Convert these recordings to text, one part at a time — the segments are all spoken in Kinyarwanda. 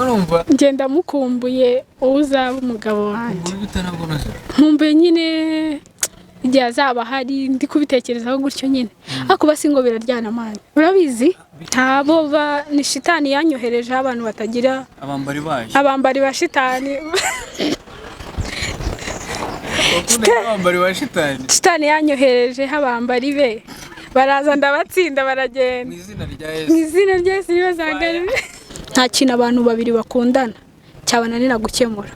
urumva ngenda mukumbuye uzaba umugabo wanjye utanabona se nkumbuye nyine igihe azaba hari ndi kubitekerezaho gutyo nyine ariko basi ngo biraryana amani urabizi ntabo ni shitani yanyohereje abantu batagira abambari ba shitani shitani yanyohereje abambari be baraza ndabatsinda baragenda mu izina rya Yesu bazagara nta kintu abantu babiri bakundana cyabananira gukemura.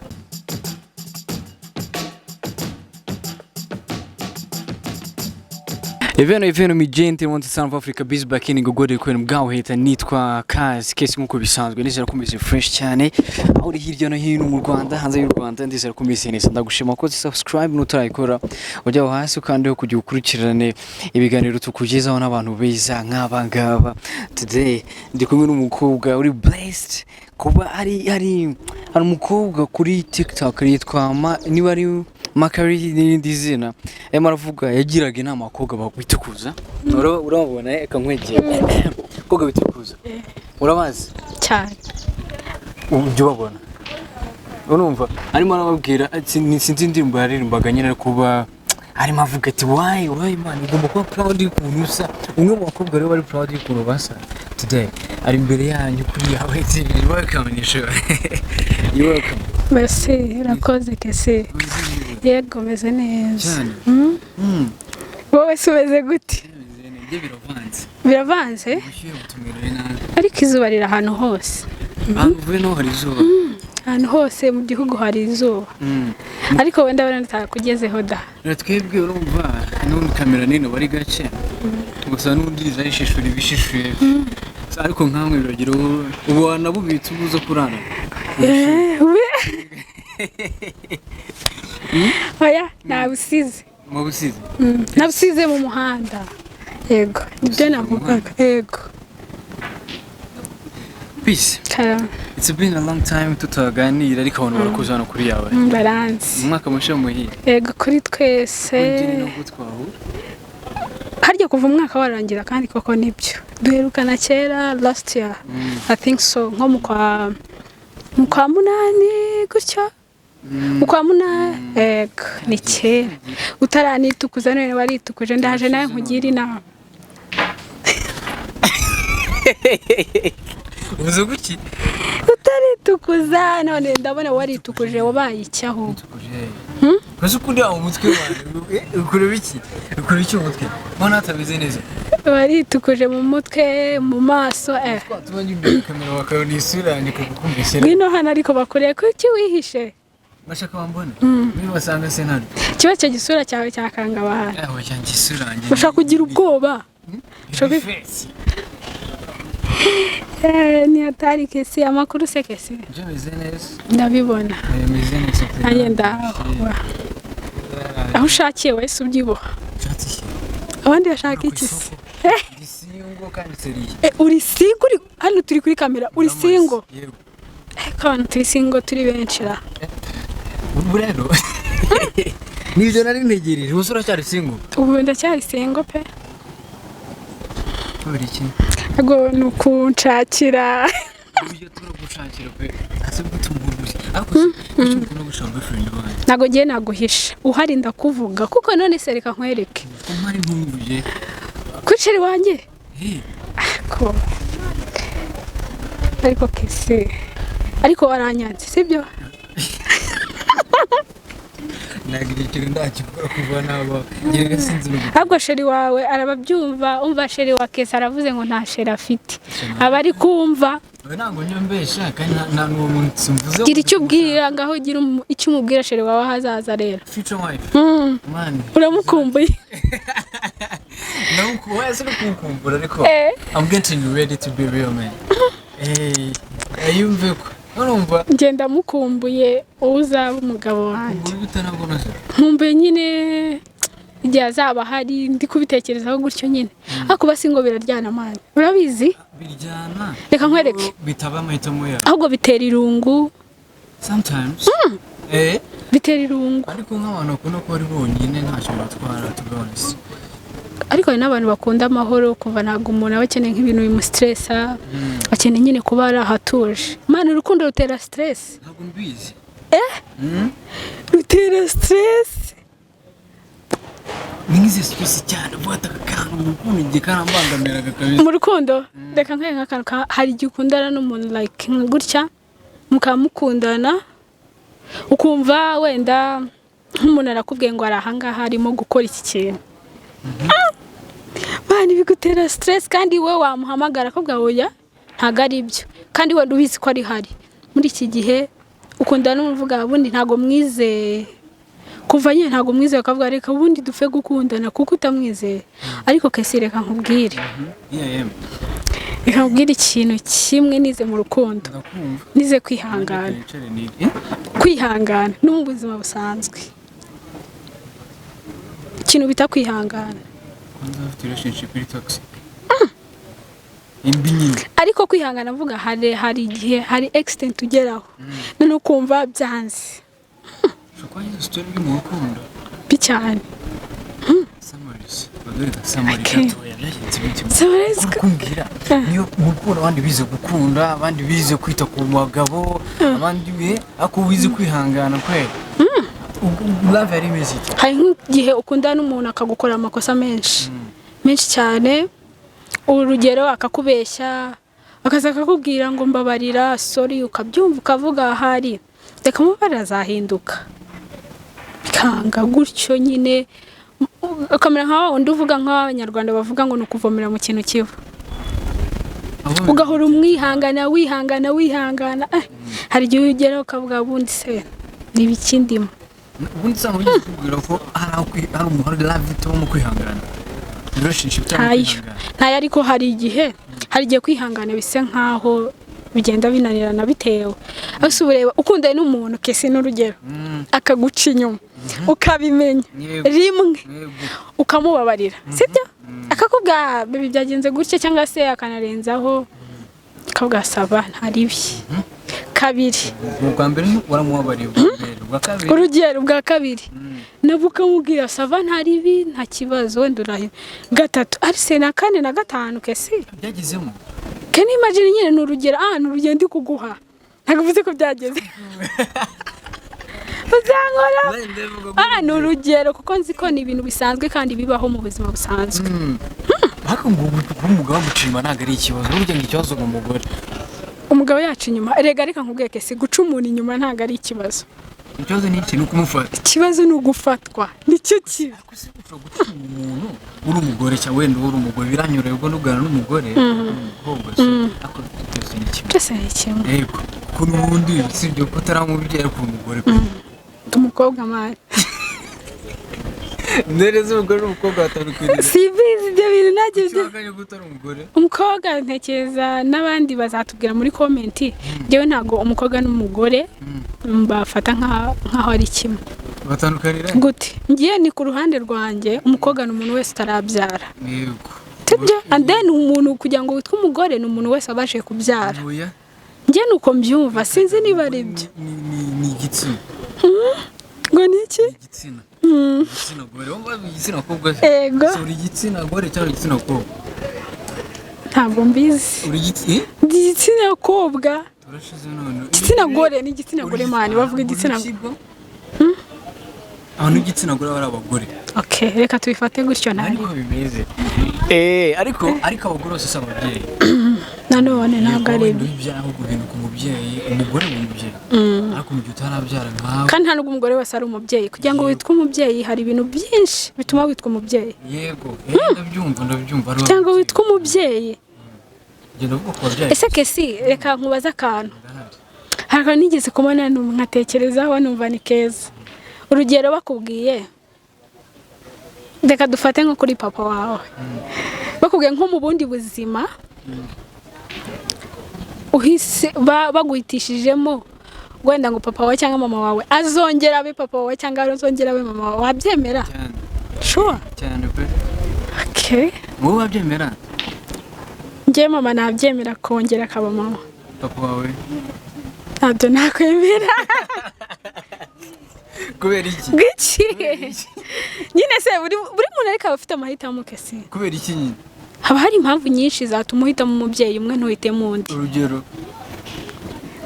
Eveno mijenti monte South Africa biz back in gogode ko mbwaho heta nitwa Kazi kesi nkuko bisanzwe nizera ko meze fresh cyane aho uri hirya no hino mu Rwanda hanze y'u Rwanda ndizera ko meze neza ndagushima ko subscribe nutarayikora ujya hasi kandi kujya ukurikirane ibiganiro tukugezaho n'abantu beza nk'abangaba. Today ndi kumwe n'umukobwa uri blessed kuba ari umukobwa kuri TikTok yitwa niba ari Makari n'indi zina maravuga yagiraga inama abakobwa bakwitukuza urabona eka nkwegeye abakobwa bitukuza urabazi cyane ujye babona urumva arimo arababwira sinzi indirimbo yaririmbaga nyine kuba arimo avuga ati why man ugomba kuba proud y'ukuntu usa umwe mu bakobwa rero bari proud y'ukuntu basa. Today ari imbere yanyu kuri yawe ati welcome nisho you welcome merci urakoze kese yego meze neza wowe sumeze gute biravanze ariko izuba riri ahantu hose ahantu hose mu gihugu hari izuba ariko wenda ntakugezeho da twebwe urumva n'undi kamera nini bari gake gusa n'undi zayishishura ibishishuye ariko nkamwe biragira ubu wanabubitse ubuza kurana oya nabusize nabusize mu muhanda yego ibyo navugaga yego. Peace. It's been a long time tutaganira ariko abantu barakuzana kuri yawe baranzi umwaka mushe muhiye yego kuri twese harya kuva umwaka warangira kandi koko nibyo duherukana kera last year I think so nko mu kwa munani gutyo ukwa munani ego ni kera utaranitukuza none waritukuje ndaje nawe nkugira inama uvuze guki utaritukuza none ndabona waritukuje wabaye icyaho Kazi kundi aho umutwe wawe ukure biki umutwe mbona atabize neza waritukuje mu mutwe mu maso tubanye imbere kamera bakabona isura yanjye kukumbisha ngino hano ariko bakoreye ko iki wihishe bashaka bambone niba basanga se ntari kiba cyo gisura cyawe cyakanga bahari aho cyanjye isura yanjye ushaka kugira ubwoba ni atari kesi amakuru se kesi meze neza ndabibona meze neza agenda aho ushakiye wese ubyibuha abandi bashaka iki se gisingo kandi seriye uri singo hano turi kuri kamera uri singo abantu turi singo turi benshi ra burero nibyo nari ntegereje usura cyari singo ubu ndacyari singo pe buri iki ago nukunshakira uburyo turagushakira pe ase gutumburuye ako no gushaka friend wanjye nago giye naguhisha uhari ndakuvuga kuko none se reka nkwereke umari nkumbuye kuceri wanjye ko ariko kese ariko waranyanze sibyo nagirikira ndakikora kuva nabo yega sinzi ahubwo sheri wawe arababyumva umva sheri wa kese aravuze ngo nta sheri afite abari kumva nango nyombesha kandi nta nuwo munsi mvuze gira icyo ubwira ngaho gira icyo umubwira sheri wawe hazaza rero future wife man uramukumbuye namukuye se kukumbura ariko I'm getting ready to be real man ayumve ko urumva ngenda mukumbuye uzaba umugabo wanjye utanabona se nkumbuye nyine igihe azaba hari ndi kubitekerezaho gutyo nyine ariko basi ngo biraryana amani urabizi biryana reka nkwereke bitaba amahitamo yawe ahubwo bitera irungu sometimes bitera irungu ariko nk'abantu bakunda ko ari bonyine ntacyo batwara to be honest ariko hari n'abantu bakunda amahoro kumva ntabwo umuntu aba akeneye nk'ibintu bimustressa akeneye nyine kuba ari ahatuje mani urukundo rutera stress ntabwo mbizi rutera stress ningize stress cyane bwata kantu urukundo igihe karambangamira kabisa mu rukundo reka nk'akantu hari igihe ukundana n'umuntu like gutya mukamukundana ukumva wenda nk'umuntu arakubwiye ngo ari ahangaha harimo gukora iki kintu bani bigutera stress kandi we wamuhamagara akubwira oya ntago ari ibyo kandi we ubizi ko ari hari muri iki gihe ukundana n'umuvuga bundi ntago mwizeye kuva nyine ntago mwizeye akavuga reka ubundi dupfe gukundana kuko utamwizeye ariko kesi reka nkubwire reka nkubwire ikintu kimwe nize mu rukundo nize kwihangana no mu buzima busanzwe ikintu bita kwihangana ariko kwihangana avuga hari igihe hari extent ugeraho none ukumva byanze bicyane kumbwira niyo mukunda abandi bize gukunda abandi bize kwita ku bagabo abandi ako bize kwihangana kweli love ari mezi hari nk'igihe ukundana n'umuntu akagukora amakosa menshi cyane urugero akakubeshya akaza akakubwira ngo mbabarira sorry ukabyumva ukavuga ahari reka mubara azahinduka bikanga gutyo nyine ukamera nka wundi uvuga nk'abanyarwanda bavuga ngo ni ukuvomera mu kintu kiva ugahora umwihangana hari igihe ugera ukavuga bundi se ni ibikindimo ubundi usanga ugiye kubwira ko hari umuhoro love ituma kwihangana relationship ntayo ariko hari igihe kwihangana bise nkaho bigenda binanirana bitewe ase ureba ukundanye n'umuntu kese n'urugero akaguca inyuma ukabimenya rimwe ukamubabarira sibyo akakubwira bibi byagenze gutya cyangwa se akanarenzaho akagasaba ntaribi kabiri ubwa mbere waramuwabariye urugero bwa kabiri nabo ukamubwira sava ntaribi nta kibazo wenda urahe gatatu arise na kane na gatanu kese byagezemo can you imagine nyine n'urugero n'urugendo ndi kuguha ntaguvuze ko byageze uzangora n'urugero kuko nzi ko ni ibintu bisanzwe kandi bibaho mu buzima busanzwe hako ngo umugabo mucima ntago ari ikibazo urugero ikibazo mu mugore umugabo yacu inyuma rega reka nkubwiye kese guca umuntu inyuma ntago ari ikibazo ikibazo ni ikintu kumufata ikibazo ni ugufatwa nicyo kiba guca umuntu uri umugore cyangwa wenda uri umugore biranyureye ubwo n'ubwana n'umugore byose ni kimwe yego kuko n'ubundi sibyo ko utaramubyeyi ku mugore umukobwa mari ndereze umugore n'umukobwa batabikwiriye sibizi ibyo bintu nagize umugore umukobwa ntekereza n'abandi bazatubwira muri komenti jewe ntago umukobwa n'umugore mbafata nkaho ari kimwe batandukanira gute ngiye ni ku ruhande rwanjye umukobwa n'umuntu wese utarabyara yego tibyo and then umuntu kugira ngo witwe umugore n'umuntu wese abashe kubyara ngiye nuko mbyumva sinzi niba ari byo ni igitsina ngo ni iki igitsina igitsina gore wumva igitsina kobwa yego uri igitsina gore cyangwa igitsina kobwa ntabwo mbizi uri igitsina kobwa turashize none igitsina gore ni igitsina gore mani bavuga igitsina abantu igitsina gore bari abagore okay reka tubifate gutyo nabi ariko bimeze ariko abagore bose saba ababyeyi nanone ntabwo ari ibyaho kubintu ku mubyeyi umugore mu mubyeyi ariko mu gihe utarabyara nkawe kandi nta nubwo umugore wese ari umubyeyi kugira ngo witwe umubyeyi hari ibintu byinshi bituma witwa umubyeyi yego ndabyumva cyangwa witwa umubyeyi genda uvuga ku babyeyi ese kesi reka nkubaze akantu hari akantu nigeze kubona nkatekerezaho numva ni keza urugero bakubwiye reka dufate nko kuri papa wawe bakubwiye nko mu bundi buzima uhise baguhitishijemo wenda ngo papa wawe cyangwa mama wawe azongera abe papa wawe cyangwa azongera abe mama wawe wabyemera sure cyane pe okay wowe wabyemera njye mama nabyemera kongera akaba mama papa wawe ntabyo nakwemera kubera iki giki nyine se buri muntu ariko aba afite amahitamo kesi kubera iki nyine haba hari impamvu nyinshi zatuma uhitamo umubyeyi umwe ntuhitemo undi urugero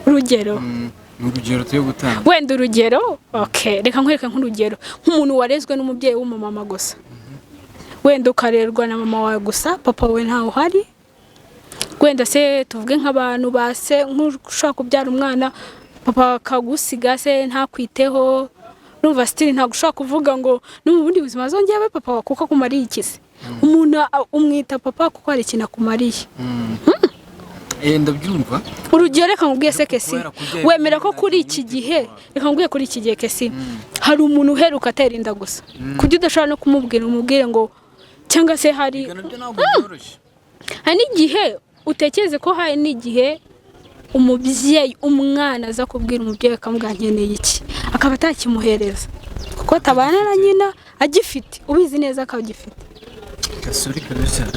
urugero tuyo gutanga wenda urugero okay reka nkwereka nk'urugero nk'umuntu warezwe n'umubyeyi w'umumama gusa wenda ukarerwa na mama wawe gusa papa we ntawe uhari wenda se tuvuge nk'abantu base nk'ushaka kubyara umwana papa akagusiga se ntakwiteho numva still ntabwo ushaka kuvuga ngo no mu bundi buzima zongeye abe papa kuko akumariye ikise umuntu umwita papa kuko hari ikintu akumariye ndabyumva urugero reka nkubwiye se kesi wemera ko kuri iki gihe reka nkubwiye kuri iki gihe kesi hari umuntu uheruka atera inda gusa kujya udashobora no kumubwira umubwire ngo cyangwa se hari n'igihe utekereze ko hari n'igihe umubyeyi umwana aza kubwira umubyeyi akamubwira nkeneye iki akaba atakimuhereza kuko atabana na nyina agifite ubizi neza ko agifite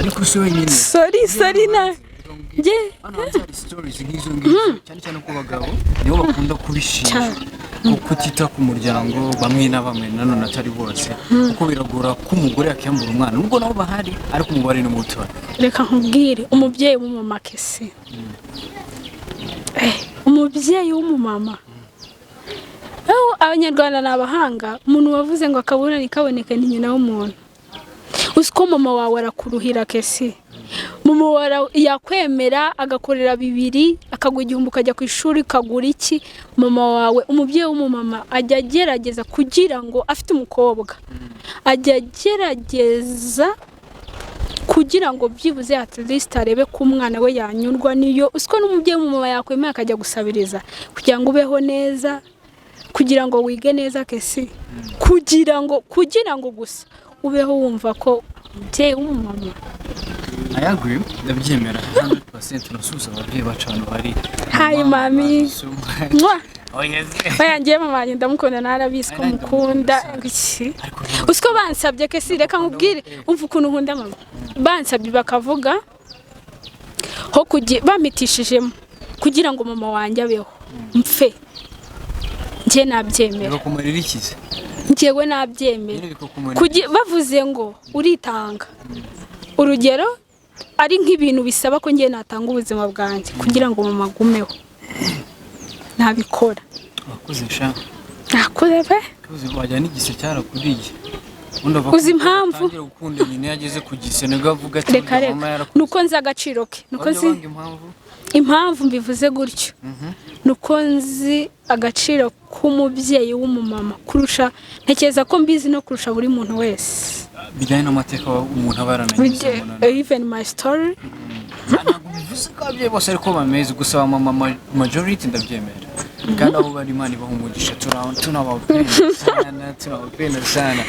ariko si wenyine sorry na nge hari stories nk'izo ngizo cyane cyane ku bagabo nibo bakunda kubishinja kutita ku muryango bamwe na bamwe nanone atari bose kuko biragora ko umugore yakiyambura umwana nubwo nabo bahari ariko umubare ni muto reka nkubwire umubyeyi w'umumama kesi umubyeyi w'umumama abanyarwanda ni abahanga umuntu wavuze ngo akaburana ikaboneka ni nyina w'umuntu usiko mama wawe arakuruhira kesi mama wawe yakwemera agakorera bibiri akaguha igihumbi ukajya ku ishuri ukagura iki mama wawe umubyeyi w'umumama ajya agerageza kugira ngo afite umukobwa ajya agerageza kugira ngo byibuze at least arebe ko umwana we yanyurwa niyo usiko n'umubyeyi w'umumama yakwemera akajya gusabiriza kugira ngo ubeho neza kugira ngo wige neza kesi kugira ngo gusa ubeho wumva ko umubyeyi w'umumama I agree ndabyemera 100% nasubiza ababyeyi bacana bari hi mami mwa yes bayangiye mama ndamukunda narabise ko mukunda iki usiko bansabye kesi reka nkubwire umva ukuntu nkunda mama bansabye bakavuga ho bamitishijemo kugira ngo mama wanjye abeho mfe nje nabyemera bakumarira ikize njewe nabyemera bavuze ngo uritanga urugero ari nk'ibintu bisaba ko ngiye natanga ubuzima bwanjye kugira ngo mama agumeho nabikora wakoze sha nakoze pe wajya n'igise cyarakuriye uzi impamvu gukunda nyine yageze ku gise nibwo avuga ati mama yarakoze nuko nzi agaciro ke nuko nzi impamvu mbivuze gutyo nuko nzi agaciro k'umubyeyi w'umumama kurusha ntekereza ko mbizi no kurusha buri muntu wese bijyanye n'amateka umuntu aba yaranagize even my story ntabwo bivuze ko ababyeyi bose ariko bameze gusa mama majority ndabyemera kandi abo bari Imana ibaha umugisha tunabapenda sana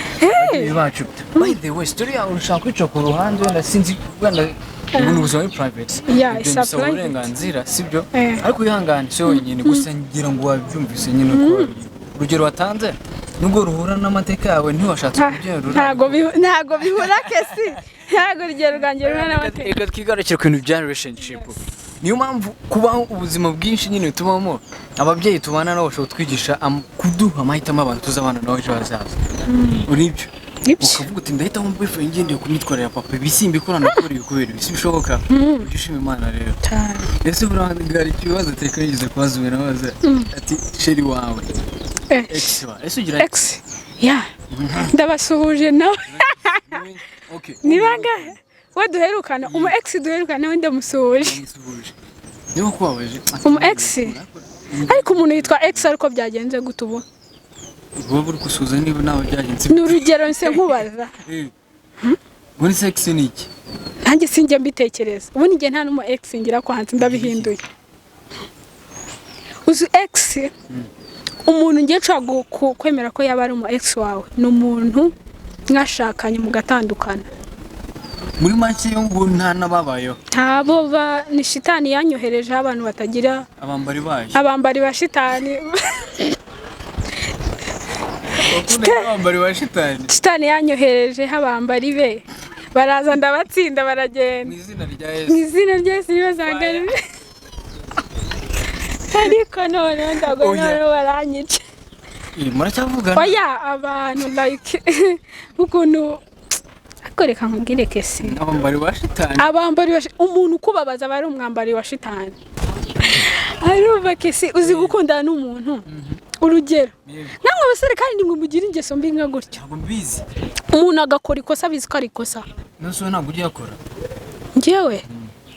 bacu by the way story yawe ushaka kwica ku ruhande wenda sinzi wenda ibintu ubuzima ni private bisaba uburenganzira sibyo ariko wihangane si wenyine gusa ngira ngo wabyumvise nyine ko urugero watanze nubwo ruhura n'amateka yawe ntiwashatse kubyerura ntago bihura kesi ntago urugero rwanjye ruhura n'amateka reka twigarukire ku bintu bya relationship niyo mpamvu kubaho ubuzima bwinshi nyine tubamo ababyeyi tubana nabo bashobora kutwigisha kuduha amahitamo abantu tuzabana nabo ejo hazaza uribyo ukavuga uti ndahitamo boyfriend ngendeye ku myitwarire ya papa ibisimba ikorana kuri kubera ibisi bishoboka ujye Imana rero ese burangara ikibazo teka yize kwazubira baza ati sheri wawe ex wa ese ugira ex ya ndabasuhuje nawe okay nibanga waduherukana umu ex duherukana wende musuhuje niba kwabaje umu ex ariko umuntu yitwa ex ariko byagenze gutubo wowe uri gusuza niba nawe byagenze n'urugero nse nkubaza muri sex ni iki nanjye sinjye mbitekereza ubundi ngiye nta n'umu ex ngira kwanze ndabihinduye uzu ex umuntu ngiye nshaka kwemera ko yaba ari umu ex wawe ni umuntu mwashakanye mugatandukana muri make yo ngo nta nababayo ntabo ni shitani yanyohereje abantu batagira abambari ba shitani abambari ba shitani shitani yanyohereje abambari be baraza ndabatsinda baragenda mu izina rya Yesu bazangana ariko none ndago none baranyica muracyavugana oya abantu like ukuntu akoreka nkubwire kesi abambari wa shitani umuntu kubabaza bari umwambari wa shitani arumva kesi uzi gukundana n'umuntu urugero namwe abasore kandi ngo mugire ingeso mbi nka gutyo ntabwo mbizi umuntu agakora ikosa bizi ko ari ikosa nose ntabwo ugiye akora njyewe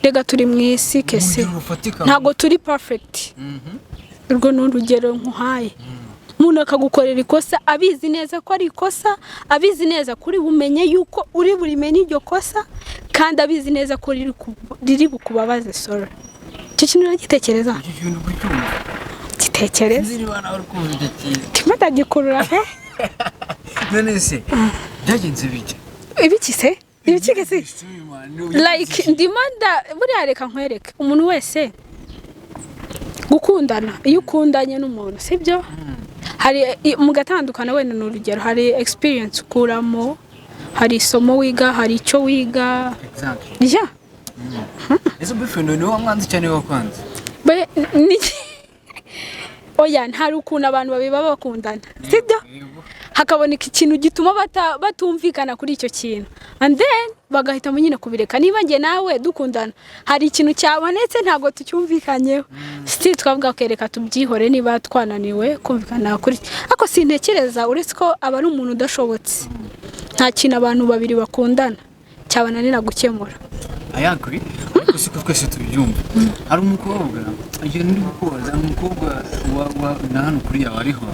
rega turi mu isi kesi ntabwo turi perfect urwo ni urugero nkuhaye umuntu akagukorera ikosa abizi neza ko ari ikosa abizi neza kuri bumenye yuko uri burimenye iryo kosa kandi abizi neza ko riri bukubabaze sorry icyo kintu uragitekereza gitekereza kimatagikurura he none se byagenze bike ibiki se like ndimanda buriya reka nkwereke umuntu wese gukundana iyo ukundanye n'umuntu sibyo hari mugatandukana wenda n'urugero hari experience ukuramo hari isomo wiga hari icyo wiga ya ese boyfriend ni wa mwanzi cyane wa kwanza oya ntari ukuntu abantu babiba bakundana sibyo hakaboneka ikintu gituma batumvikana kuri icyo kintu and then bagahitamo nyine kubireka niba nge nawe dukundana hari ikintu cyabonetse ntago tucyumvikanyeho still twavuga kereka tubyihore niba twananiwe kumvikana kuri ako sintekereza uretse ko aba ari umuntu udashobotse nta kintu abantu babiri bakundana cyabananira gukemura I agree ariko siko twese tubyumva ari umukobwa agiye ndi gukoza umukobwa wa nahano kuri yawe ariho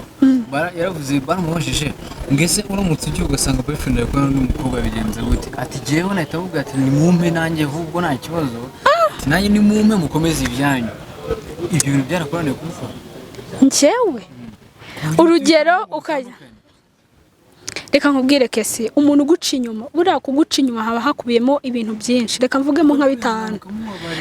yaravuze baramubajije ngese uramutse ugiye ugasanga boyfriend yawe n'umukobwa bigenze gute ati jewe nahita avuga ati ni mumpe nanjye ahubwo nta kibazo ati nanjye ni mumpe mukomeze ibyanyu ibyo bintu byarakoraniye kubikora njyewe urugero ukajya reka nkubwire kesi umuntu uguca inyuma buriya kuguca inyuma haba hakubiyemo ibintu byinshi reka mvugemo nka 5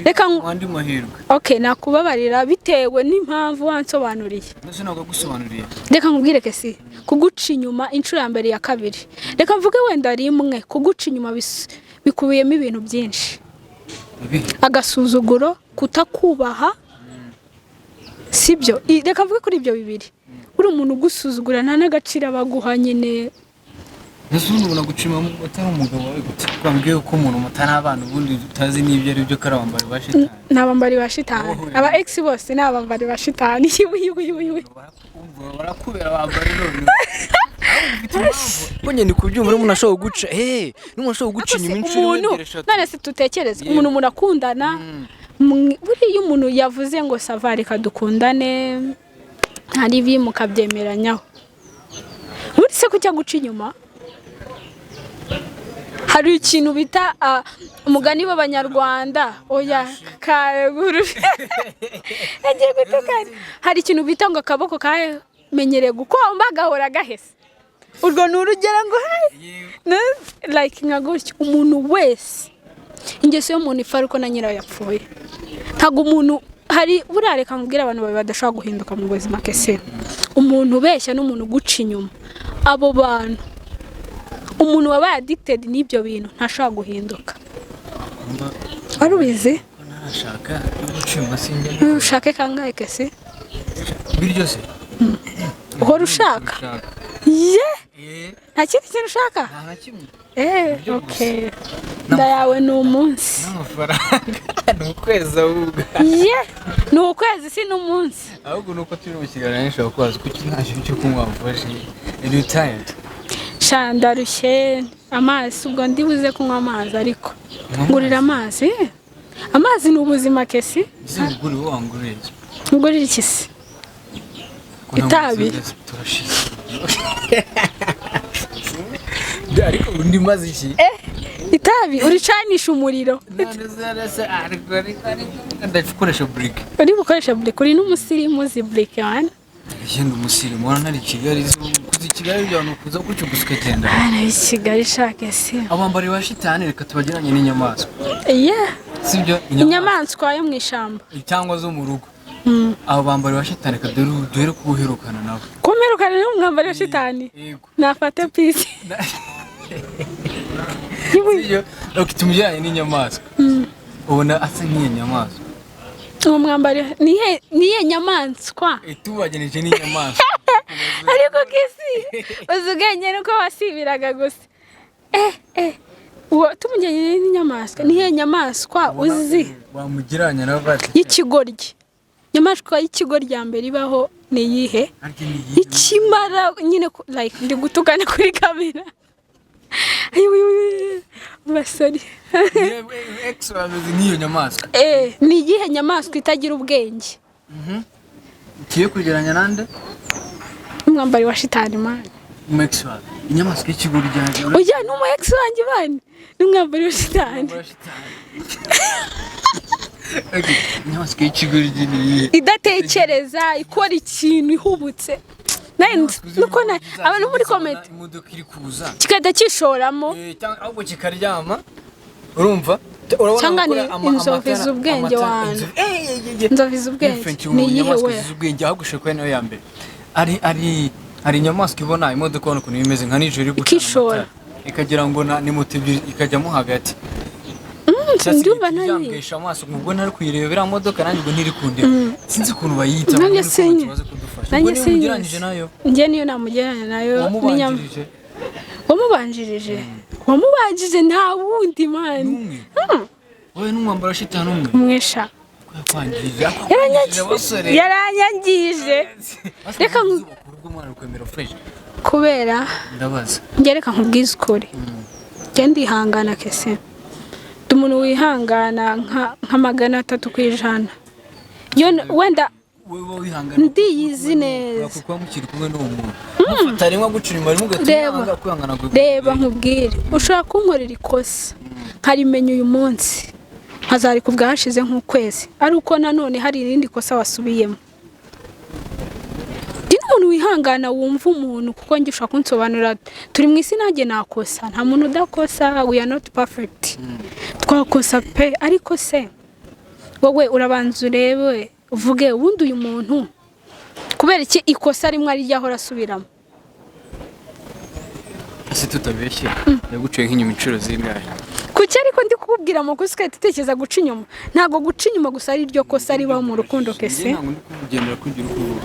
reka andi mahirwe okay nakubabarira bitewe n'impamvu wansobanuriye nose ntabwo gusobanuriye reka nkubwire kesi kuguca inyuma inshuro ya mbere ya kabiri reka mvuge wenda rimwe kuguca inyuma bikubiyemo ibintu byinshi agasuzuguro kutakubaha sibyo reka mvuge kuri ibyo bibiri uri umuntu ugusuzugura nta n'agaciro abaguha nyine Nasundi ubona gucima atari umugabo wawe gute kwambwiye ko umuntu mutana abantu ubundi utazi n'ibyo ari byo karabambari ba shitani nabambari ba shitani aba ex bose nabambari ba shitani barakubera bambari none Bonye ni kubyumva umuntu ashobora guca n'umuntu ashobora guca inyuma inshuro none se tutekereza umuntu murakundana buriya umuntu yavuze ngo savari kadukundane hari bimukabyemeranyaho buri se kujya guca inyuma hari ikintu bita umugani w'abanyarwanda oya kaguru agiye gutukana hari ikintu bita ngo akaboko kamenyereye gukomba gahora gahese urwo n'urugero ngo like nka gutyo umuntu wese ingeso y'umuntu ifaruko na nyirayo yapfuye ntago umuntu hari burareka nkubwira abantu badashobora guhinduka mu buzima kese umuntu beshya n'umuntu guca inyuma abo bantu umuntu wabaye addicted n'ibyo bintu ntashobora guhinduka warubizi nashaka gucima sinjye ushake kangahe kese biryo se uhora ushaka nta kindi kintu ushaka nta kimwe okay ndayawe ni umunsi n'amafaranga ni ukwezi ahubwo ni ukwezi si n'umunsi ahubwo nuko turi mu kiganiro nishobora kubaza kuki nta kintu cyo kunywa wafashe you tired shandarushye amazi ubwo ndibuze kunywa amazi ariko ngurira amazi amazi ni ubuzima kesi zinguri wangurije ngurira iki se itabi ariko undi mazi iki itabi uricanisha umuriro ndakoresha brick uri bukoresha brick uri n'umusirimu uzi brick wana yenda umusirimu wana ntari Kigali kuzi Kigali byano kuza gutyo gusikagenda ana Kigali shake se abambari ba shitani reka tubagiranye n'inyamaswa sibyo inyamaswa yo mu ishamba cyangwa zo mu rugo abo bambari ba shitani kadere kuherukana nabo kumerukana n'umwambari wa shitani nafate pisi sibyo tumujyanye n'inyamaswa ubona asa nk'inyamaswa uwo mwambari niye nyamaswa tubageneje n'inyamaswa ariko kesi uzi ubwenge nuko wasibiraga gusa uwo tumujyanye n'inyamaswa nihe nyamaswa uzi wamugiranya na bati y'ikigoryi nyamaswa y'ikigoryi ya mbere ibaho ni iyihe ikimara nyine like ndi gutukana kuri kamera basori niyo nyamaswa ni iyihe nyamaswa itagira ubwenge ugiye kugeranya nande umwambari wa shitani man umexwa inyamaswa y'ikigoryi yaje oya ni umu ex wanjye man n'umwambari wa shitani inyamaswa y'ikigoryi ni idatekereza ikora ikintu ihubutse nuko abantu muri comment imodoka iri kuza kikada kishoramo ahubwo kikaryama urumva cyangwa ni inzovu z'ubwenge wanjye inzovu z'ubwenge ni iyihe we z'ubwenge ahubwo ushaka nayo ya mbere ari inyamaswa ibona imodoka ubona ukuntu imeze nka nijoro iri ikishora ikagira ngo ni moto ebyiri ikajyamo hagati ndumva nayo yambesha amaso ubwo ntari kuyireba iriya modoka nanjye ngo ntiri kundeba sinzi ukuntu bayita nanjye sinye nanjye sinye nayo njye niyo namugeranya nayo wamubanjirije nta wundi mani wowe n'umwambaro shitani umwe umwesha yaranyangije reka kubera njye reka nkubwize ukuri njye ndihangana kese ndi umuntu wihangana nka 300% wenda ndiyizi neza kuko mukiri kumwe n'umuntu mutarimo gucurima rimwe ugatanga kwihangana reba nkubwire ushaka kunkorera ikosa nkarimenya uyu munsi nkazari kubwashize nk'ukwezi ari uko nanone hari irindi kosa wasubiyemo ndi n'umuntu wihangana wumva umuntu kuko njye ushaka kunsobanurira turi mu isi nanjye nakosa nta muntu udakosa we are not perfect twakosa pe ariko se wowe urabanza urebe uvuge ubundi uyu muntu kubera iki ikosa rimwe ari ryahora asubiramo ese tutabeshye yaguciye nk'inyuma inshuro zingahe kuki ariko ndi kukubwira amakosa ukahita utekereza guca inyuma ntabwo guca inyuma gusa ari ryo kosa ribaho mu rukundo kese ntabwo ndi kugendera kugira ukubura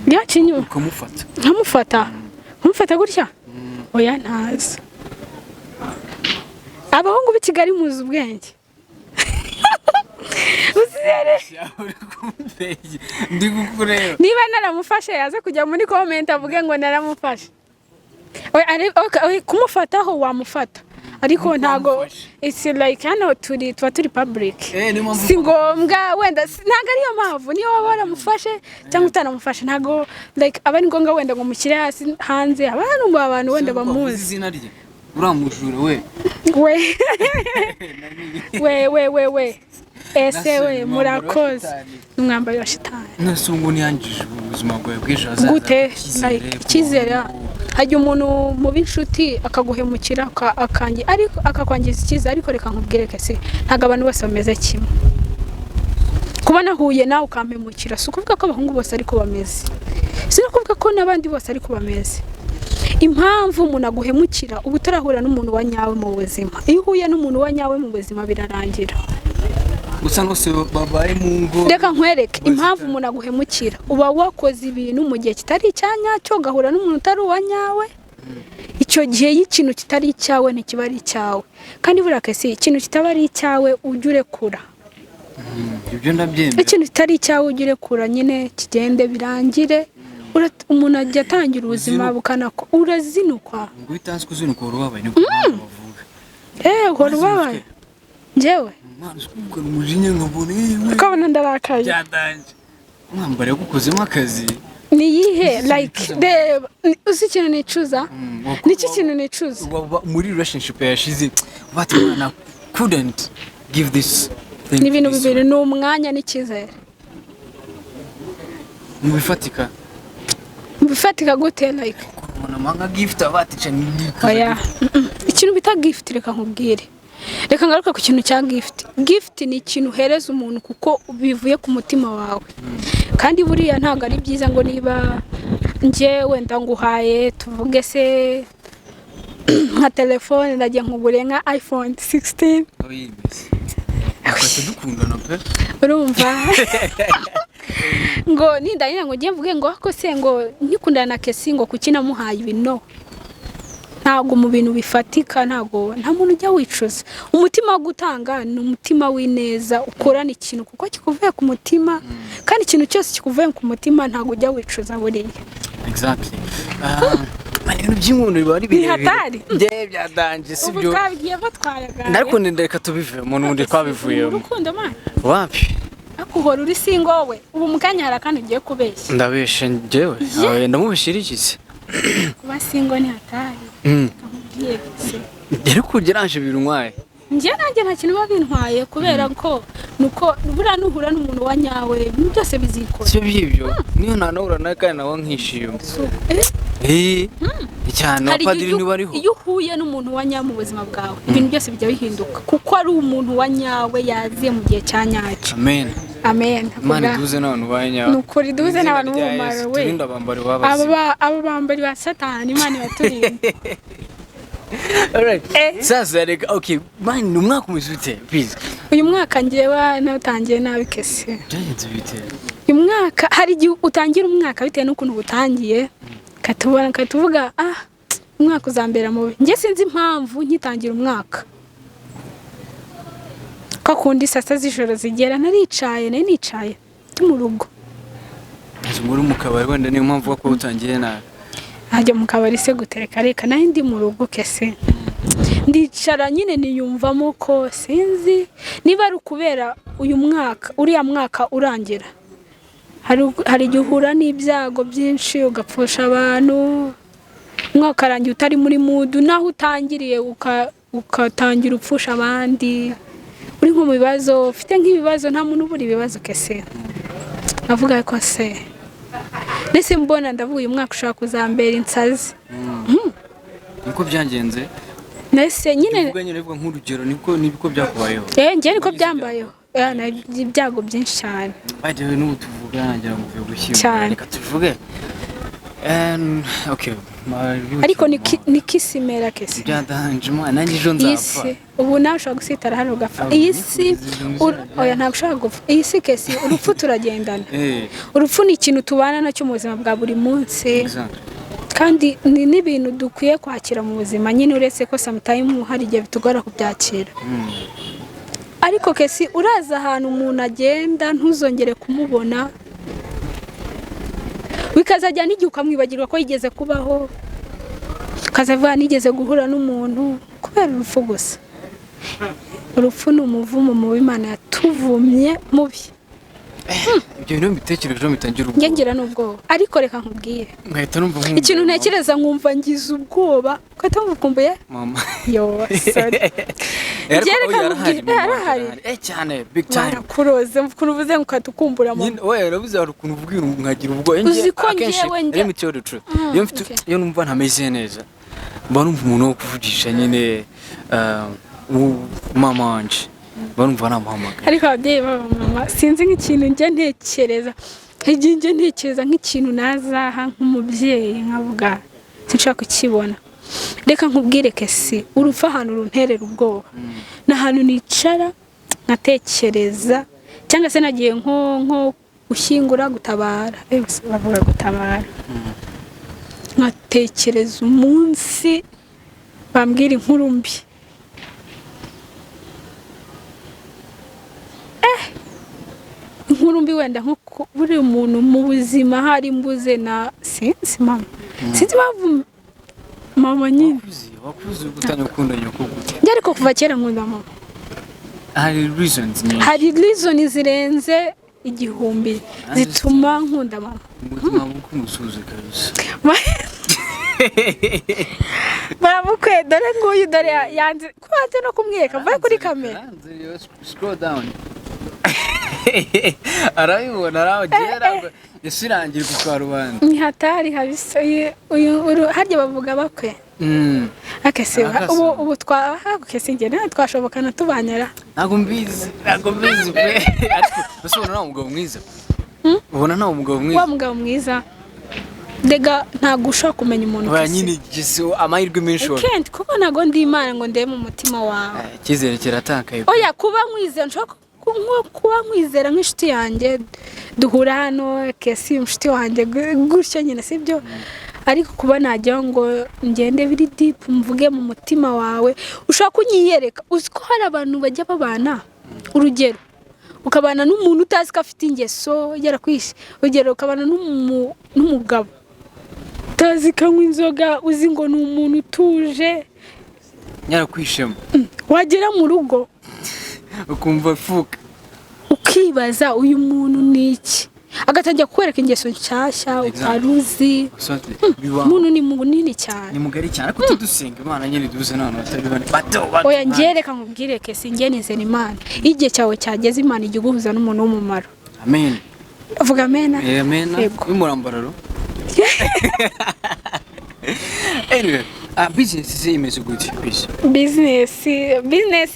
ryaca inyuma ukamufata nkamufata gutya oya ntazi abahungu b'i Kigali muzi ubwenge ndi kukureba niba naramufashe yaze kujya muri comment avuge ngo naramufashe kumufataho wamufata ariko ntago it's like hano tuba turi public si ngombwa wenda ntago ariyo mpamvu niyo waba waramufashe cyangwa utanamufashe ntago like aba ari ngombwa wenda ngo mushyire hasi hanze abantu wenda bamuzi izina rye uramujura we ese we murakoze n'umwambaro wa shitani nasungu niyangije ubuzima bwawe bw'ejo hazaza gute icyizere hajya umuntu mu b'inshuti akaguhemukira ariko akakwangiza icyizere ariko reka nkubwire kese ntabwo abantu bose bameze kimwe kuba nahuye nawe ukampemukira si ukuvuga ko abahungu bose ariko bameze si no kuvuga ko n'abandi bose ariko bameze impamvu umuntu aguhemukira uba utarahura n'umuntu wa nyawe mu buzima iyo uhuye n'umuntu wa nyawe mu buzima birarangira gusa nose babaye mu ngo reka nkwereke impamvu umuntu aguhemukira uba wakoze ibintu mu gihe kitari icyanyacyo ugahura n'umuntu utari uwa nyawe icyo gihe y'ikintu kitari icyawe ntikiba ari icyawe kandi buriya kese ikintu kitaba ari icyawe ujye urekura ibyo ndabyemera ikintu kitari icyawe ujye urekura nyine kigende birangire umuntu ajya atangira ubuzima bukanako urazinukwa ngo bitanzwe kuzinukwa urubabaye niko bavuga uhora ubabaye njyewe umujinya nkabone ukabona ndarakaye byadanje umwambaro yagukozemo akazi ni yihe like reba uzi ikintu nicuza niki kintu nicuza muri relationship yashize batwana couldn't give this thing ni ibintu bibiri ni umwanya n'icyizere mubifatika gute like kubona manga gift abatica ni oya ikintu bita gift reka nkubwire reka ngaruka ku kintu cya gift ni ikintu uhereza umuntu kuko bivuye ku mutima wawe kandi buriya ntabwo ari byiza ngo niba njyewe nguhaye tuvuge se nka telefone ndagiye nkugure nka iPhone 16 urumva ngo nindanira ngo ngiye mvuge ngo ko se ngo nkikundana na Kesi ngo kuki namuhaye ibino ntago mu bintu bifatika ntago nta muntu ujya wicuza umutima wo gutanga ni umutima w'ineza ukorana ikintu kuko kikuvuye ku mutima kandi ikintu cyose kikuvuye ku mutima ntago ujya wicuza buriya exactly ibintu by'inkono biba ari birebire nde byadanje sibyo ubu twabigiye batwaraga ariko ndeka tubive mu nundi twabivuyemo Rukundo man wapi akuhora uri singo we ubu mukanya harakana ugiye kubeshya ndabeshe njyewe ndamubishirikize kuba singo ni hatari kamubwiye se yari kugeranje birunwaye njye nanjye nta kintu babintwaye kubera ko nuko bura nuhura n'umuntu wa nyawe ibintu byose bizikora sibyo byibyo niyo nanahura nawe kandi nawe nkishima cyane abapadiri ntibariho iyo uhuye n'umuntu wa nyawe mu buzima bwawe ibintu byose bijya bihinduka kuko ari umuntu wa nyawe yaziye mu gihe cya nyacyo amen amen Imana iduze n'abantu ba nyawe nukuri duze n'abantu b'umumaro we turinda abambari babazi abo bambari ba Satani Imana ibaturinde alright sasa reka okay man ni umwaka umeze bite please uyu mwaka ngewe natangiye nabi Kesi byagenze bite uyu mwaka hari igihe utangira umwaka bitewe n'ukuntu utangiye katuvuga umwaka uzambera mubi njye sinzi impamvu nkitangira umwaka kakundi saa sita z'ijoro zigera nicaye ndi mu rugo muri mu kabari wenda niyo mpamvu ko utangiye nabi ajya mu kabari se gutereka reka nayo ndi mu rugo Kesi ndicara nyine niyumvamo ko sinzi niba ari ukubera uyu mwaka uriya mwaka urangira hari igihe uhura n'ibyago byinshi ugapfusha abantu umwaka arangiye utari muri mudu naho utangiriye ukatangira upfusha abandi uri nko mu bibazo ufite nk'ibibazo nta muntu ubura ibibazo Kesi navuga ko se nese mbona ndavuga uyu mwaka ushaka kuzambera insazi niko byagenze nese nyine bivuga nk'urugero niko byakubayeho njye niko byambayeho ibyago byinshi cyane bajewe n'ubu tuvuga nangira ngo uvuye cyane. reka tuvuge okay ariko nikisimera Kesi byadanje mwana nanjye ejo nzapfa ubu nawe ushobora gusitara hano ugapfa iyi si oya ntabwo ushobora gupfa iyi si Kesi urupfu turagendana urupfu ni ikintu tubana nacyo mu buzima bwa buri munsi kandi ni n'ibintu dukwiye kwakira mu buzima nyine uretse ko sometimes hari igihe bitugora kubyakira ariko Kesi uraza ahantu umuntu agenda ntuzongere kumubona bikazajya n'igihe ukamwibagirwa ko yigeze kubaho ukazavuga nigeze guhura n'umuntu kubera urupfu gusa urupfu ni umuvumo mu Imana yatuvumye mubi ibyo bintu bitekereje bitangira ubwoba ngira n'ubwoba ariko reka nkubwiye nkahita numva nk'umuntu ikintu ntekereza nkumva ngize ubwoba ukahita ukumbuye mama yo sorry reka arahari cyane big time kuroze kuruvuze ukatukumbura mama oya urabuze hari ukuntu ubwira nkagira ubwoba akenshi iyo numva ntameze neza mba numva umuntu wo kuvugisha nyine mama wanje barumva namuhamagara ariko ababyeyi baba mama sinzi nk'ikintu njye ntekereza nk'ikintu nazaha nk'umubyeyi nkavuga sinshaka kukibona reka nkubwire Kesi urupfa ahantu runterera ubwoba n'ahantu nicara nkatekereza cyangwa se nagiye nko gushyingura gutabara bavuga gutabara nkatekereza umunsi bambwira inkuru mbi inkuru mbi wenda nko buri umuntu mu buzima hari mbuze na sinzi mama sinzi bavu mama nyine wakuze gutanya ukundanye kuguti njye ariko kuva kera nkunda mama hari reasons nyinshi hari reasons zirenze igihumbi zituma nkunda mama ubuzima bw'umusuzi kabisa baramukwe dore nguyu dore yanze kubanze no kumweka mvaye kuri kamera scroll down arayibona aragera yasirangira ku rubanda ni hatari habisa uyu harya bavuga bakwe akese ubu twahagukese nge nta twashobokana tubanyara ntago mbizi pe ariko basubona nta umugabo mwiza ubona nta umugabo mwiza wa mugabo mwiza dega ntago ushaka kumenya umuntu wa nyine giso amahirwe menshi kuko ntago ndi Imana ngo ndebe mu mutima wawe kizere kiratakaye oya kuba mwiza nshaka kuba nkwizera nk'inshuti yanjye duhura hano kesi inshuti wanjye gutyo nyine sibyo ariko kuba najya ngo ngende biri deep mvuge mu mutima wawe ushaka kunyiyereka uzi ko hari abantu bajya babana urugero ukabana n'umuntu utazi ko afite ingeso yarakwishe urugero ukabana n'umugabo utazi kanywa inzoga uzi ngo ni umuntu utuje yarakwishemo wagera mu rugo ukumva fuka ukibaza uyu muntu ni iki agatangira kukwereka ingeso nshyashya utaruzi umuntu ni munini cyane ni mugari cyane ariko tudusenga Imana nyine duze n'abantu batari bane bato oya ngereka nkubwire kesi ngenizera Imana igihe cyawe cyageze Imana ijya guhuza n'umuntu w'umumaro amen avuga amen amen y'umurambararo anyway business is imeze gute business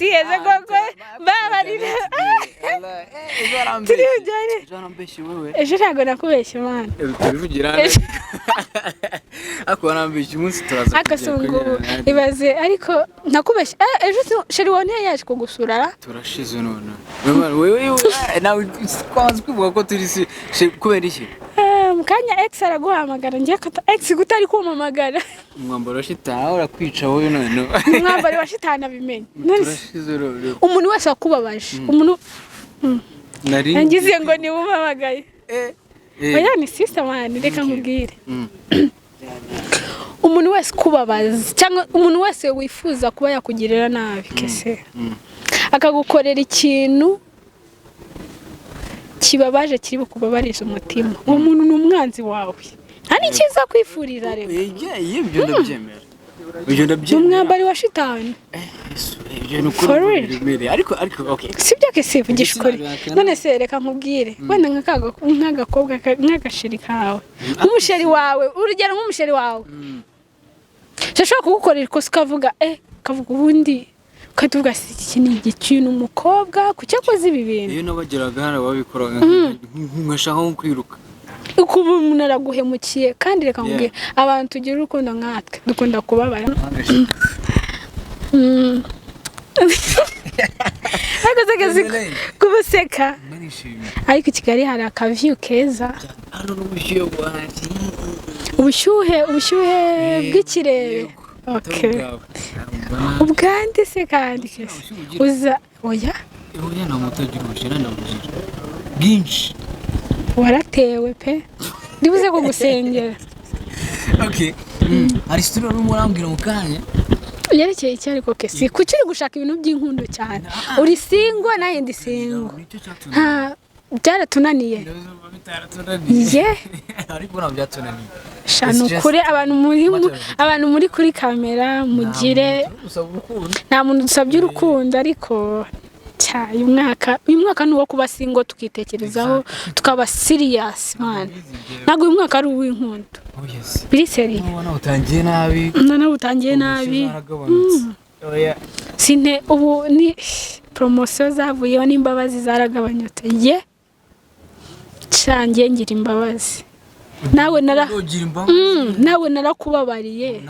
yeze koko babarira turi ujyane ejo ntabwo nakubeshya Imana tubivugira ako narambeshya umunsi turaza akasungu ibaze ariko nakubeshya ejo sheri wone yaje kugusura turashize none wewe nawe twazi kwivuga ko turi kubera iki mukanya ex araguhamagara ngiye kata ex gutari kumamagara umwambaro wa shitani urakwica wowe none umwambaro wa shitani abimenye turashize rero umuntu wese akubabaje umuntu ngize ngo ni umamagaye oya ni sister man reka nkubwire umuntu wese kubabaza cyangwa umuntu wese wifuza kuba yakugirira nabi kese akagukorera ikintu kibabaje kiri bukubabariza umutima uwo muntu ni umwanzi wawe nta n'ikiza kwifurira rero ibyo ndabyemera umwambari wa shitani ibyo nukuri ariko okay sibyo kese vugisha ukuri none se reka nkubwire wenda nk'agakobwa nk'agasheri kawe nk'umusheri wawe urugero nk'umusheri wawe shashobora kugukorera ikosa ukavuga kavuga ubundi ukatuvuga iki ni igikintu umukobwa kuki akoze ibi bintu iyo nabageraga hano babikoraga nkashaka nko kwiruka ukuba umuntu araguhemukiye kandi reka nkubwire abantu tugira urukundo nkatwe dukunda kubabara akazi kubuseka ariko i Kigali hari akaviyu keza ubushyuhe bw'ikirere ubwande se kandi kese uza oya nta mutagira ubushyira ndabugira bwinshi waratewe pe ndibuze kugusengera okay ari story n'umurambwira mu kanya yerekeye iki ariko kese kuki uri gushaka ibintu by'inkundo cyane uri singo naye ndi singo byaratunaniye ariko ntabwo byatunaniye shano kure abantu muri kuri kamera mugire nta muntu dusabye urukundo ariko uyu mwaka ni uwo kuba singo tukitekerezaho tukaba serious man ntabwo uyu mwaka ari uw'inkundo biri seri none utangiye nabi sine ubu ni promotion zavuyeho n'imbabazi zaragabanyutse cangiye ngira imbabazi nawe narakubabariye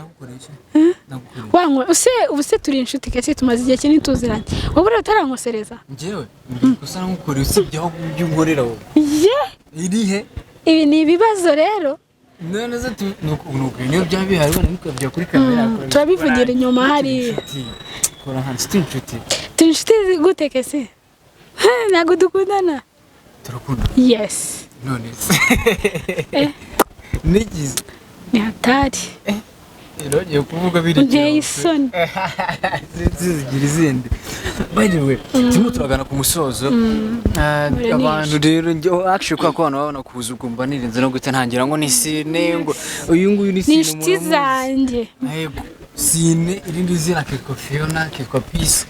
wankwe ubuse turi inshuti kese tumaze igihe kinini tuziranye wowe utarankosereza njyewe gusa nkukore usibyeho by'ungorera wowe irihe ibi ni ibibazo rero none ze nuko niyo byabihari bone bikabya kuri kamera turabivugira inyuma hari kora hansi inshuti gute kese ntabwo dukundana turakunda yes none nigize ni hatari rero kuvuga biri nteye isoni zigira izindi by the way turimo turagana ku musozo abantu rero actually kwa ko abantu babona kuza ugumba nirinze no gute ntangira ngo ni sine ngo uyu nguyu ni sine ni inshuti zanjye yego sine irindi zina kiko Fiona kiko Peace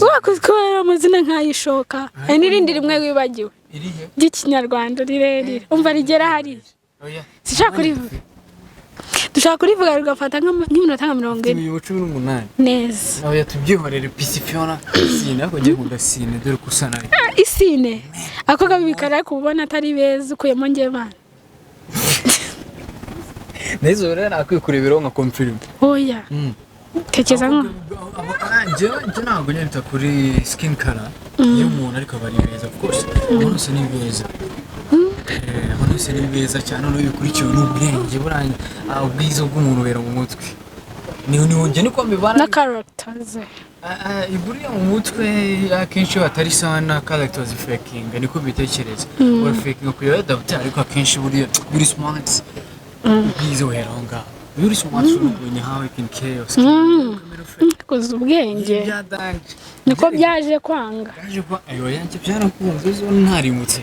wakuzikora amazina nkayishoka n'irindi rimwe wibagiwe irihe ry'ikinyarwanda rirerire umva rigera hari sishaka kurivuga dushaka kurivuga rugafata nk'iminota nka 40 neza aho yatubyihorere Peace Fiona sine ako ngiye nkunda sine dore kusana isine ako gabikara kubona atari beza ukuyemo ngiye bana nezo rero nakwiye kurebera nka confirm oya tekeza nko njye ntabwo nyita kuri skin color y'umuntu ariko bari beza of course abantu bose ni beza abantu bose ni beza cyane noneho bikurikiwe n'ubwenge buranye ubwiza bw'umuntu bera mu mutwe niho njye niko mbibana na characters iburiya mu mutwe akenshi batari sana characters faking niko bitekereza or faking kuyo adapter ariko akenshi buri smart ubwiza wera ngaho buri smart when how you can chaos kuza ubwenge niko byaje kwanga ayo yanjye byarakunze zo ntarimutse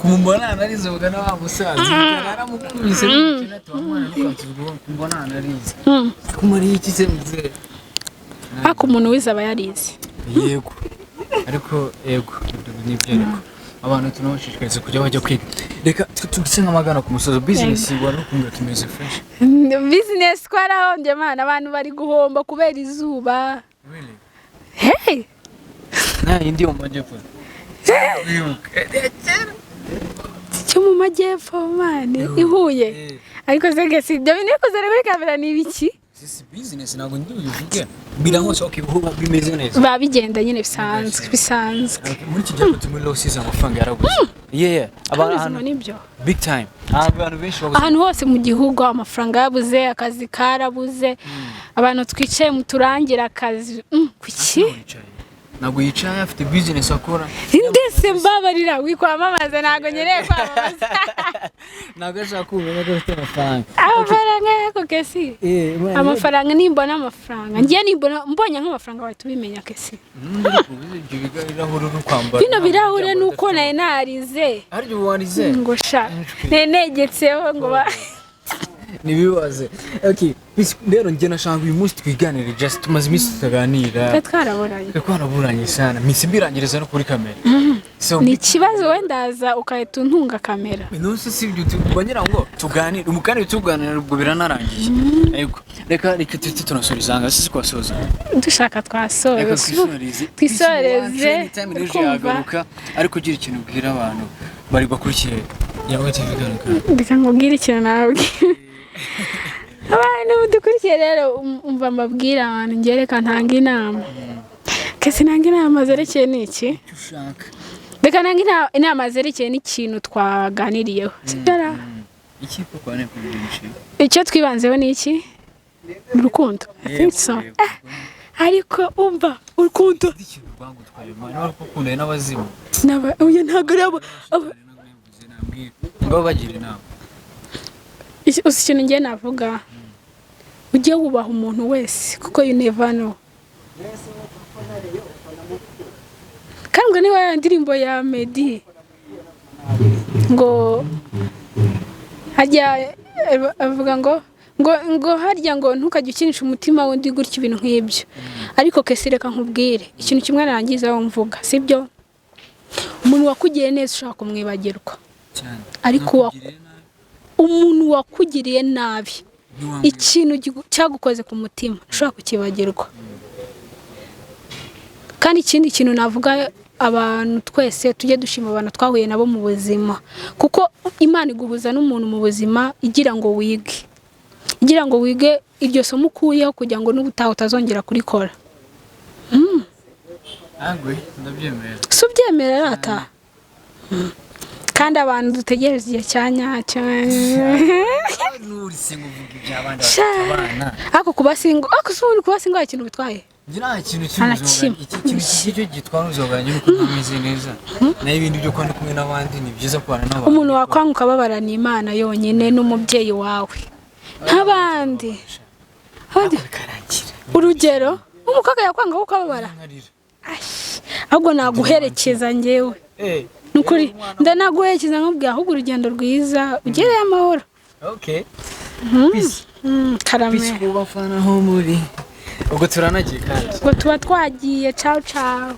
kumbona analize ugana wa musaza naramukubise n'ikina twamwana n'ukatuzwa kumbona analize kumari iki se mzee ako umuntu wize aba yarize yego ariko nibyo ariko abantu tunabashishikariza kujya bajya kwiga reka tugise nk'amagana ku musozo business wa Rukundo tumeze fresh business twarahombye mana abantu bari guhomba kubera izuba really hey indi mu majyepfo cyo mu majyepfo mane ihuye ariko sege si byo bintu kozere kuri kamera ni ibiki sisi business ntabwo ndi ubivuge birangoso bihuba bimeze neza babigenda nyine bisanzwe muri iki gihe tumuri losses amafaranga yaraguze abantu nibyo big time abantu benshi babuze ahantu hose mu gihugu amafaranga yabuze akazi karabuze abantu twicaye mu turangira akazi kuki ntabwo yicaye afite business akora ndetse mbabarira wikwamamaza ntabwo nyereye kwamamaza ntabwo ashaka kumenya ko afite amafaranga yako kesi amafaranga nimbona amafaranga ngiye mbonye nk'amafaranga bahita ubimenya kesi bino birahure nuko naye narize aryo warize ngo sha nenegetseho ngo nibibaze okay rero njye nashanga uyu munsi twiganire just tumaze iminsi tutaganira twaraburanye sana minsi mbirangiriza no kuri kamera ni ikibazo wendaza ukahita untunga kamera nose si ibyo tubanyira ngo tuganire umukani tuganira ubwo biranarangiye yego reka tunasubiza sisi kwasoza dushaka twasoza twisoreze kumva ariko gira ikintu ubwira abantu bari bakurikiye yawe tuviganuka ndika ngubwira ikintu nawe abantu dukurikiye rero umva amabwira abantu ngereka ntanga inama kese ntanga inama zerekeye n'iki ushaka reka ntanga inama zerekeye n'ikintu twaganiriyeho sibara iki koko ne kubyinshi icyo twibanzeho n'iki Rukundo I think so ariko umva Rukundo bagutwaye mwana Rukundo n'abazimu uyu ntago rabo ngo bagira inama ikintu ngiye navuga ujye wubaha umuntu wese kuko you never know kandi niba ya ndirimbo ya Meddy ngo hajya avuga ngo harya ngo ntukajye ukinisha umutima wundi gutya ibintu nk'ibyo ariko kese reka nkubwire ikintu kimwe narangiza wo mvuga sibyo umuntu wakugiye neza ushaka kumwibagirwa ariko umuntu wakugiriye nabi ikintu cyagukoze ku mutima ushaka kukibagirwa kandi ikindi kintu navuga abantu twese tujye dushima abantu twahuye nabo mu buzima kuko Imana iguhuza n'umuntu mu buzima igira ngo wige iryo somo ukuyeho kugira ngo n'ubutaha utazongera kurikora ndabyemera subyemera rata kandi abantu dutegereza igihe cyanyacyo ako kubasingo ikintu bitwaye ngira ikintu cy'ubuzima gitwara uzoganye nuko ntameze neza nayo ibindi byo kwandi kumwe n'abandi ni byiza kubana n'abantu umuntu wakwanga ukababarana Imana yonyine n'umubyeyi wawe ntabandi urugero umukobwa yakwanga ko ukababara ahubwo naguherekeza njyewe nukuri ndanaguherekeza nkubwira ahubwo urugendo rwiza ugereye amahoro okay karame peace kubafana ho muri ubwo turanagiye kandi ubwo tuba twagiye ciao ciao